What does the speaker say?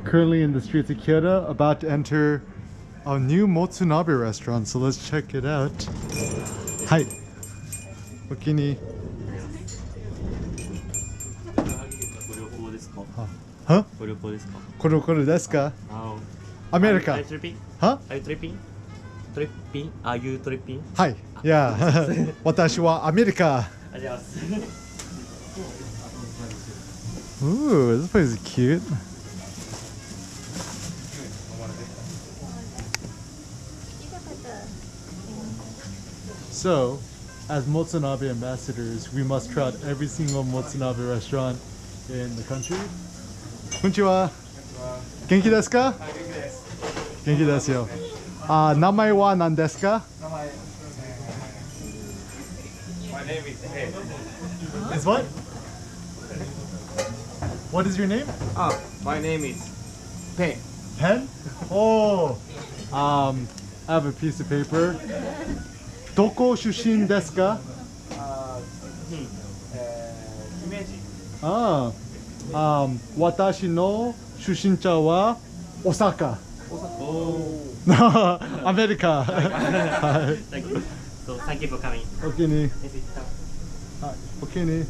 currently in the streets of Kyoto, about to enter a new Motsunabe restaurant, so let's check it out. Hi. Okini. Huh? ご旅行ですか? コロコロですか? America. Are you tripping? Huh? Are you tripping? Tripping? Are you tripping? Hi. Yeah. 私はアメリカ. ありがとうございます。 Ooh, this place is cute. So, as Motsunabe ambassadors, we must try out every single Motsunabe restaurant in the country. Konnichiwa. Genki desu ka? Genki desu yo. Namae wa nan desu ka? My name is Hey. Is what? What is your name? My name is Pen. Pen? Oh. I have a piece of paper. Doko shushin desu ka? Himeji. Watashi no shushincha wa Osaka. Oh. America. Thank you. So thank you for coming. Okay ni. Yes, it's tough. Okay ni.